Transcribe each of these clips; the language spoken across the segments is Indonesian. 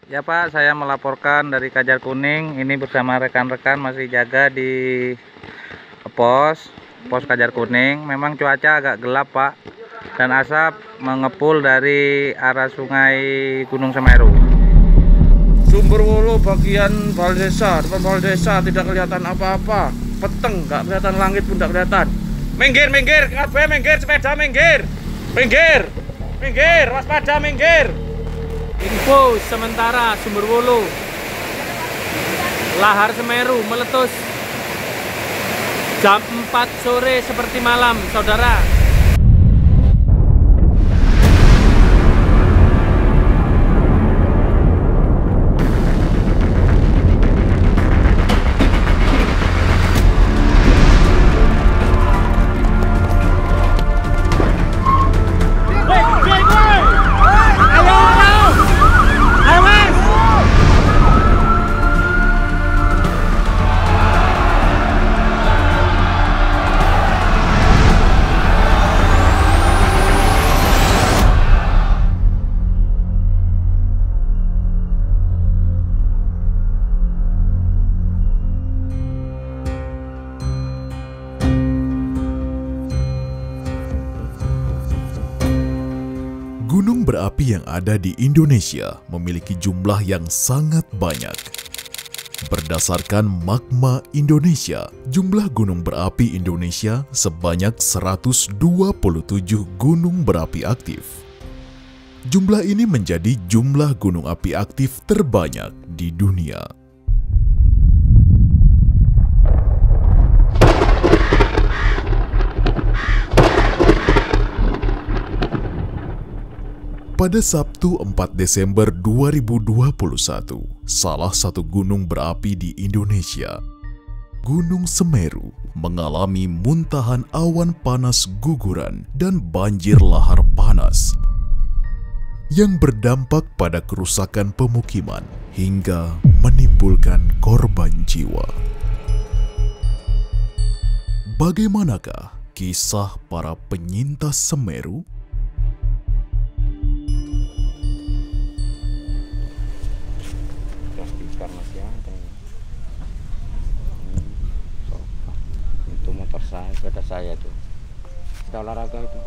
Ya Pak, saya melaporkan dari Kajar Kuning. Ini bersama rekan-rekan masih jaga di pos Kajar Kuning. Memang cuaca agak gelap Pak, dan asap mengepul dari arah sungai Gunung Semeru. Sumberwulu bagian Baldesa, depan Baldesa tidak kelihatan apa-apa. Peteng, nggak kelihatan, langit pun nggak kelihatan. Minggir, minggir, kabeh minggir, sepeda minggir. Minggir, minggir, waspada minggir. Info sementara Sumberwulu, lahar Semeru meletus jam 4 sore seperti malam, saudara. Gunung berapi yang ada di Indonesia memiliki jumlah yang sangat banyak. Berdasarkan Magma Indonesia, jumlah gunung berapi Indonesia sebanyak 127 gunung berapi aktif. Jumlah ini menjadi jumlah gunung api aktif terbanyak di dunia. Pada Sabtu 4 Desember 2021, salah satu gunung berapi di Indonesia, Gunung Semeru, mengalami muntahan awan panas guguran dan banjir lahar panas yang berdampak pada kerusakan pemukiman hingga menimbulkan korban jiwa. Bagaimanakah kisah para penyintas Semeru? Masih ada itu motor saya, sepeda saya tuh, kita olahraga itu.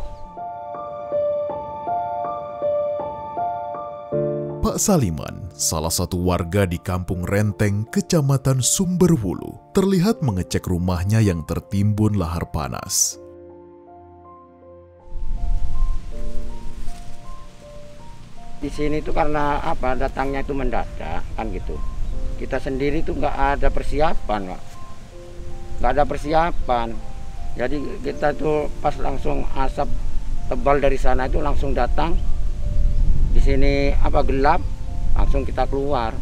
Pak Saliman, salah satu warga di Kampung Renteng, Kecamatan Sumberwulu, terlihat mengecek rumahnya yang tertimbun lahar panas. Di sini tuh karena apa, datangnya itu mendadak kan gitu. Kita sendiri tuh nggak ada persiapan, Pak. Nggak ada persiapan. Jadi kita tuh pas langsung asap tebal dari sana itu langsung datang. Di sini apa gelap, langsung kita keluar.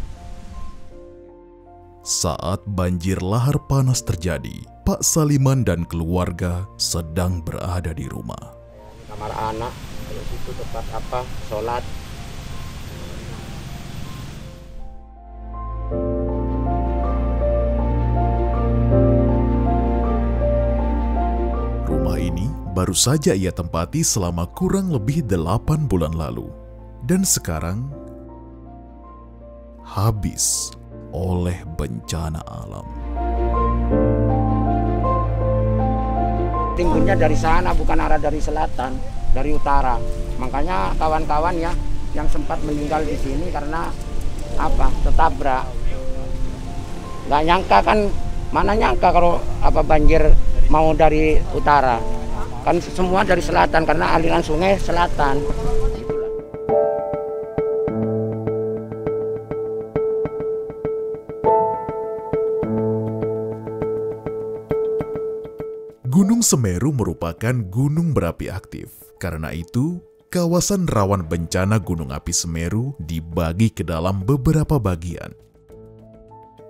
Saat banjir lahar panas terjadi, Pak Saliman dan keluarga sedang berada di rumah. Kamar anak, kalau situ tempat apa, sholat. Baru saja ia tempati selama kurang lebih 8 bulan lalu, dan sekarang habis oleh bencana alam. Timbunnya dari sana, bukan arah dari selatan, dari utara. Makanya kawan-kawan ya yang sempat meninggal di sini karena apa? Tertabrak. Nggak nyangka kan, mana nyangka kalau apa banjir mau dari utara. Kan semua dari selatan karena aliran sungai selatan. Gunung Semeru merupakan gunung berapi aktif. Karena itu, kawasan rawan bencana Gunung Api Semeru dibagi ke dalam beberapa bagian.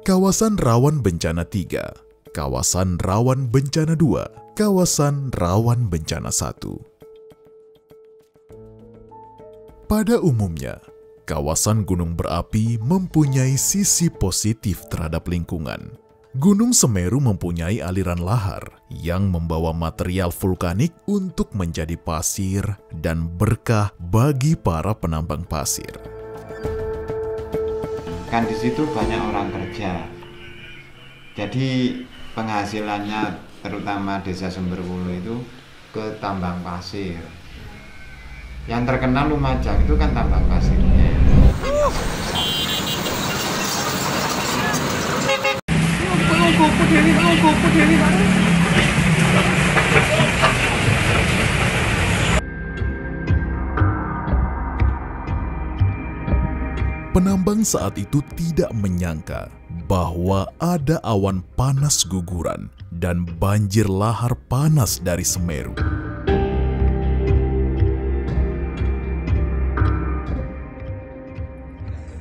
Kawasan rawan bencana 3, kawasan rawan bencana 2, kawasan rawan bencana 1. Pada umumnya, kawasan gunung berapi mempunyai sisi positif terhadap lingkungan. Gunung Semeru mempunyai aliran lahar yang membawa material vulkanik untuk menjadi pasir dan berkah bagi para penambang pasir. kan di situ banyak orang kerja. Jadi penghasilannya terutama desa Sumberwulu itu ke tambang pasir. Yang terkenal Lumajang itu kan tambang pasirnya. Penambang saat itu tidak menyangka bahwa ada awan panas guguran dan banjir lahar panas dari Semeru.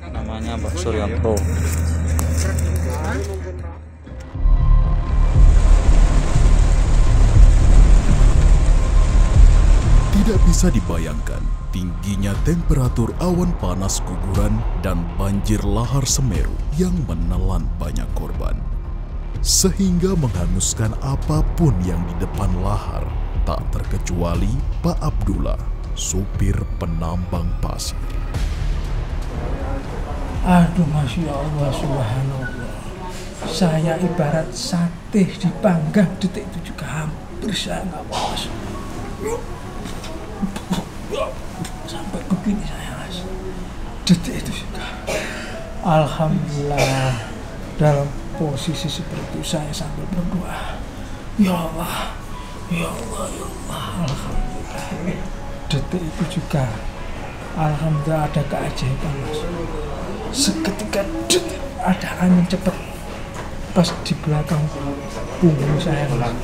Namanya Pak Suryanto. Tidak bisa dibayangkan tingginya temperatur awan panas guguran dan banjir lahar Semeru yang menelan banyak korban. Sehingga menghanguskan apapun yang di depan lahar, tak terkecuali Pak Abdullah, supir penambang pasir. Aduh, Masya Allah, Subhanallah. Saya ibarat sate dipanggang, detik itu juga hampir saya nggak puas. Sampai begini saya, Mas. Detik itu juga. Alhamdulillah, dalam posisi seperti itu saya sambil berdoa. Ya Allah, ya Allah, ya Allah, Alhamdulillah. Detik itu juga, Alhamdulillah ada keajaiban, Mas. Seketika ada angin cepat pas di belakang punggung saya, Mas.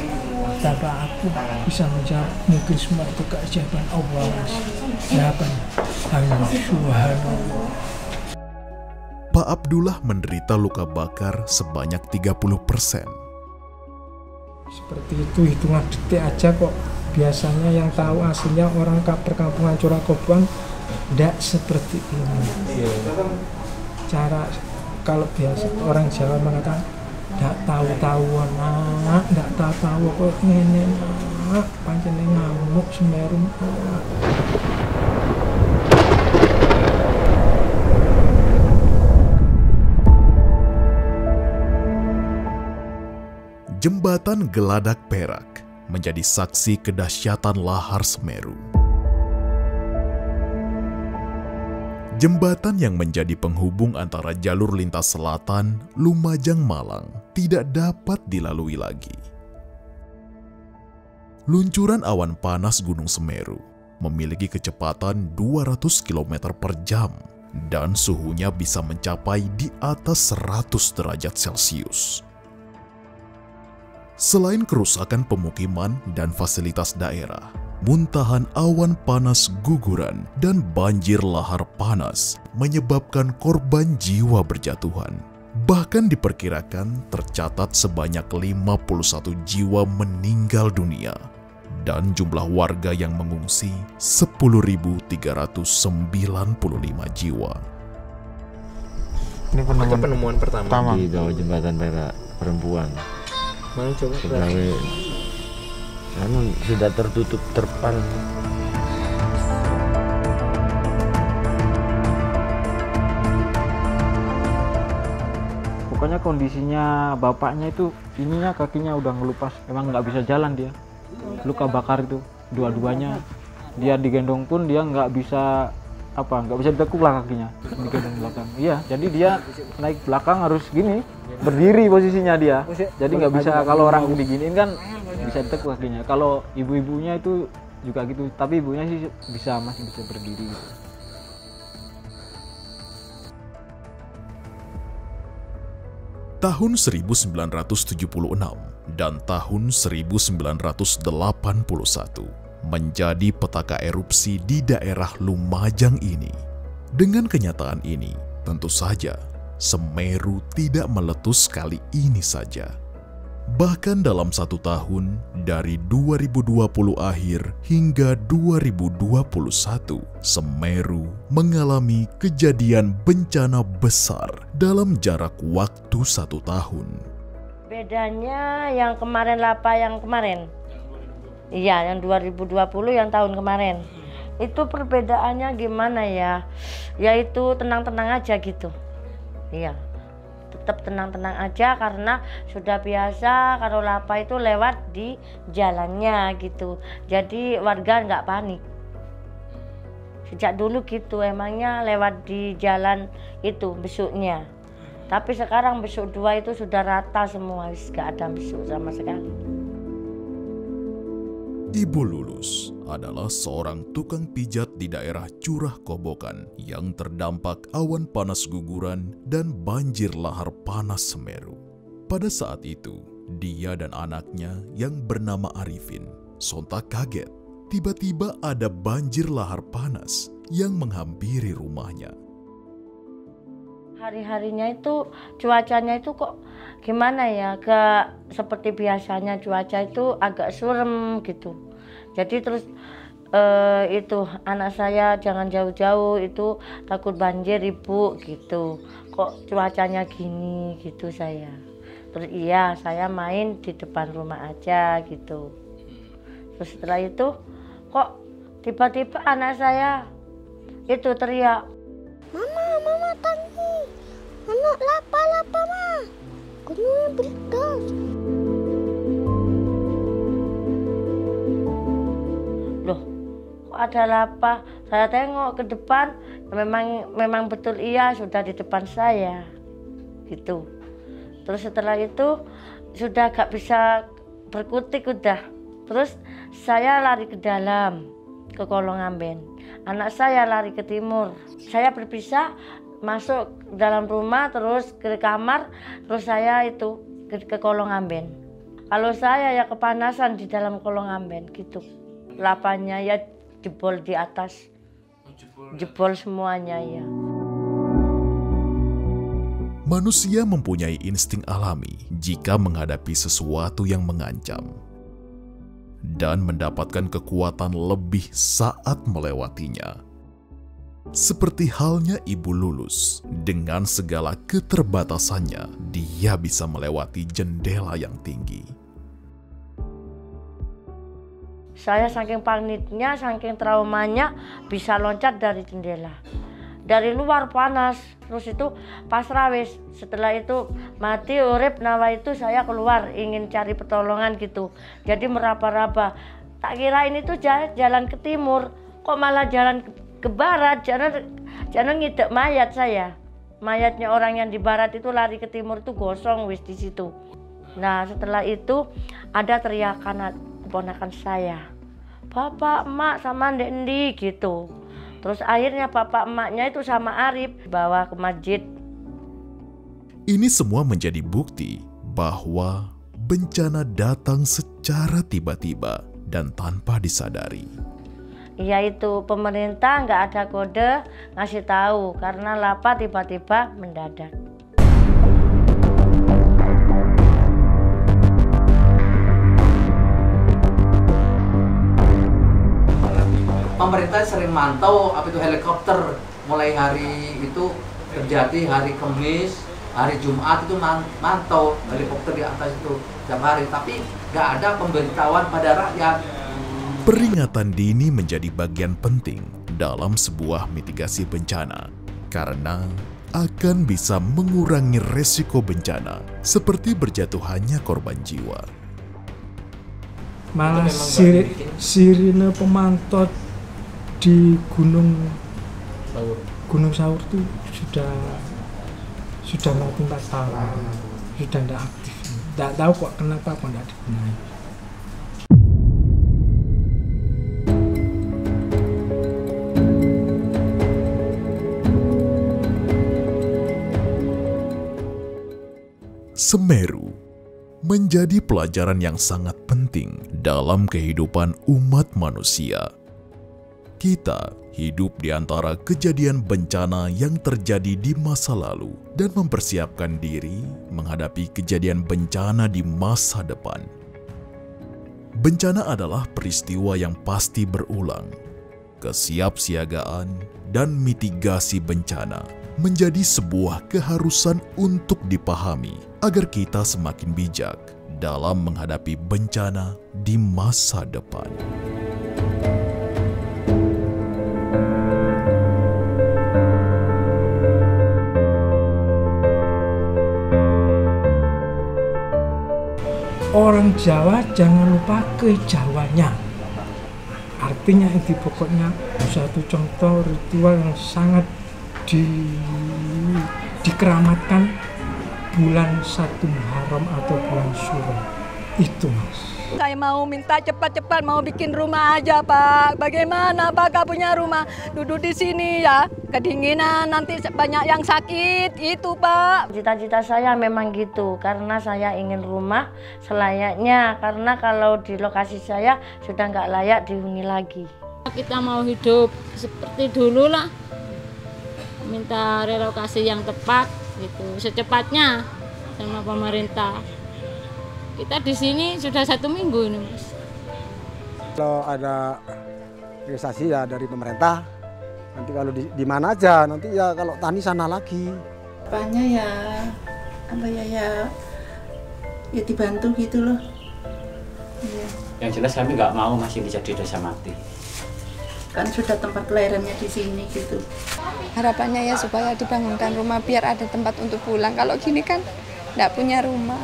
Tapi aku bisa menjawab, mungkin semua itu keajaiban Allah, Mas. Jawabannya hanya Subhanallah. Pak Abdullah menderita luka bakar sebanyak 30%. Seperti itu, hitungan detik aja kok. Biasanya yang tahu aslinya orang perkampungan Curakoboan tidak seperti ini. Cara kalau biasa orang Jawa mengatakan tidak tahu-tahuan, nak, tidak tahu-tahu kok ngene, nak, pancen ngamuk Semeru. Jembatan Geladak Perak menjadi saksi kedahsyatan lahar Semeru. Jembatan yang menjadi penghubung antara jalur lintas selatan Lumajang-Malang tidak dapat dilalui lagi. Luncuran awan panas Gunung Semeru memiliki kecepatan 200 km per jam dan suhunya bisa mencapai di atas 100 derajat Celcius. Selain kerusakan pemukiman dan fasilitas daerah, muntahan awan panas guguran dan banjir lahar panas menyebabkan korban jiwa berjatuhan. Bahkan diperkirakan tercatat sebanyak 51 jiwa meninggal dunia dan jumlah warga yang mengungsi 10.395 jiwa. Ini penemuan pertama di bawah jembatan Perak perempuan. Mana coba? Pegawai sudah tertutup terpal. Pokoknya kondisinya bapaknya itu ininya kakinya udah ngelupas, emang nggak bisa jalan dia, luka bakar itu dua-duanya. Dia digendong pun dia nggak bisa ditekuk lah kakinya, digendong belakang. Iya, jadi dia naik belakang harus gini, berdiri posisinya dia. Jadi nggak bisa, kalau orang diginiin kan bisa ditekuk kakinya. Kalau ibu-ibunya itu juga gitu, tapi ibunya sih masih bisa berdiri gitu. Tahun 1976 dan tahun 1981 menjadi petaka erupsi di daerah Lumajang ini. Dengan kenyataan ini, tentu saja Semeru tidak meletus kali ini saja. Bahkan dalam satu tahun, dari 2020 akhir hingga 2021, Semeru mengalami kejadian bencana besar dalam jarak waktu 1 tahun. Bedanya yang kemarin iya, yang 2020 yang tahun kemarin. Itu perbedaannya gimana ya? Yaitu tenang-tenang aja gitu. Iya, tetap tenang-tenang aja karena sudah biasa kalau lapa itu lewat di jalannya gitu. Jadi warga nggak panik. Sejak dulu gitu, emangnya lewat di jalan itu besuknya. Tapi sekarang besuk 2 itu sudah rata semua, nggak ada besuk sama sekali. Ibu Lulus adalah seorang tukang pijat di daerah Curah Kobokan yang terdampak awan panas guguran dan banjir lahar panas Semeru. Pada saat itu, dia dan anaknya yang bernama Arifin sontak kaget. Tiba-tiba ada banjir lahar panas yang menghampiri rumahnya. Hari-harinya itu cuacanya itu kok gimana ya, gak seperti biasanya, cuaca itu agak surem gitu. Jadi terus itu anak saya jangan jauh-jauh, itu takut banjir ibu gitu. Kok cuacanya gini gitu saya. Terus iya saya main di depan rumah aja gitu. Terus setelah itu kok tiba-tiba anak saya itu teriak, Mama tangki, anak lapa ma, gunungnya berikan. Loh, kok ada lapa? Saya tengok ke depan, memang betul iya sudah di depan saya, gitu. Terus setelah itu sudah gak bisa berkutik udah. Terus saya lari ke dalam, ke kolong amben. Anak saya lari ke timur. Saya berpisah masuk dalam rumah, terus ke kamar, terus saya itu ke kolong amben. Kalau saya ya kepanasan di dalam kolong amben gitu. Lapanya ya jebol di atas. Jebol semuanya ya. Manusia mempunyai insting alami jika menghadapi sesuatu yang mengancam dan mendapatkan kekuatan lebih saat melewatinya. Seperti halnya Ibu Lulus, dengan segala keterbatasannya, dia bisa melewati jendela yang tinggi. Saya saking paniknya, saking traumanya, bisa loncat dari jendela. Dari luar panas, terus itu pasrah wis. Setelah itu mati urip nawa itu saya keluar ingin cari pertolongan gitu. Jadi meraba-raba. Tak kira ini tuh jalan ke timur, kok malah jalan ke barat. Jangan ngidek mayat saya. Mayatnya orang yang di barat itu lari ke timur itu gosong wis di situ. Nah setelah itu ada teriakan keponakan saya, Bapak, Emak sama Ndek Endi gitu. Terus akhirnya bapak emaknya itu sama Arif bawa ke masjid. Ini semua menjadi bukti bahwa bencana datang secara tiba-tiba dan tanpa disadari. Iya itu pemerintah nggak ada kode ngasih tahu karena lapa tiba-tiba mendadak. Pemerintah sering mantau apa itu helikopter, mulai hari itu terjadi hari Kamis, hari Jumat itu mantau helikopter di atas itu setiap hari, tapi nggak ada pemberitahuan pada rakyat. Peringatan dini menjadi bagian penting dalam sebuah mitigasi bencana karena akan bisa mengurangi resiko bencana seperti berjatuhannya korban jiwa. Malah sirine pemantau di Gunung Sawur itu sudah mau 4 tahun, sudah tidak aktif. Tidak tahu kok kenapa tidak digunakan. Semeru menjadi pelajaran yang sangat penting dalam kehidupan umat manusia. Kita hidup di antara kejadian bencana yang terjadi di masa lalu dan mempersiapkan diri menghadapi kejadian bencana di masa depan. Bencana adalah peristiwa yang pasti berulang. Kesiapsiagaan dan mitigasi bencana menjadi sebuah keharusan untuk dipahami agar kita semakin bijak dalam menghadapi bencana di masa depan. Jawa jangan lupa ke Jawanya. Artinya itu pokoknya suatu contoh ritual yang sangat dikeramatkan bulan 1 Muharram atau bulan Syuro. Itu Mas. Saya mau minta cepat-cepat mau bikin rumah aja Pak. Bagaimana Pak gak punya rumah? Duduk di sini ya, kedinginan nanti banyak yang sakit itu Pak. Cita-cita saya memang gitu, karena saya ingin rumah selayaknya. Karena kalau di lokasi saya sudah nggak layak dihuni lagi. Kita mau hidup seperti dulu lah, minta relokasi yang tepat gitu, secepatnya sama pemerintah. Kita di sini sudah 1 minggu ini Mas. Kalau ada realisasi ya dari pemerintah, nanti kalau di mana aja, nanti ya kalau tani sana lagi. Apanya ya, apa ya dibantu gitu loh. Ya. Yang jelas kami nggak mau masih jadi desa mati. Kan sudah tempat kelahirannya di sini gitu. Harapannya ya supaya dibangunkan rumah biar ada tempat untuk pulang. Kalau gini kan nggak punya rumah.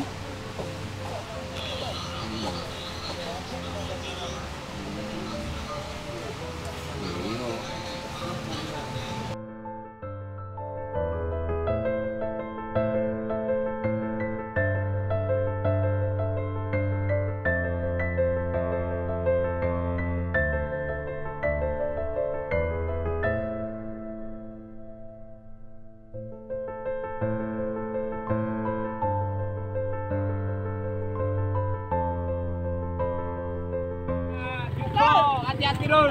Hati-hati lur,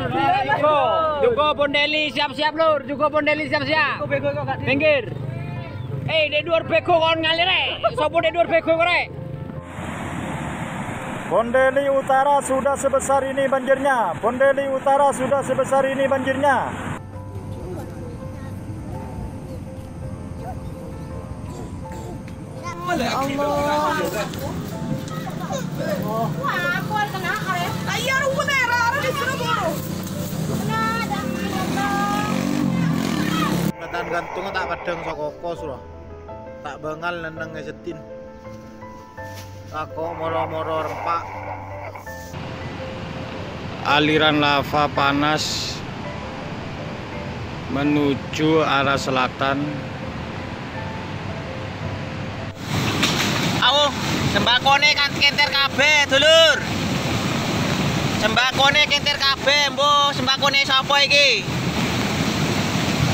Jugo Bondeli siap-siap lur, Jugo Bondeli siap-siap. Pinggir. Dek dhuwur bego kon ngalir rek. Sopo dek dhuwur bego rek? Bondeli Utara sudah sebesar ini banjirnya. Bondeli Utara sudah sebesar ini banjirnya. Allah. Metan gantung tak kadang sokoko surah. Tak bengal neneng ngesetin. Tako moro-moro rempak. Aliran lava panas menuju arah selatan. Awo, sembakone kan kenter kabeh, dulur. Sembakone kenter kabeh, mbok sembakone sapa iki?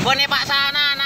Mbone Pak Sana.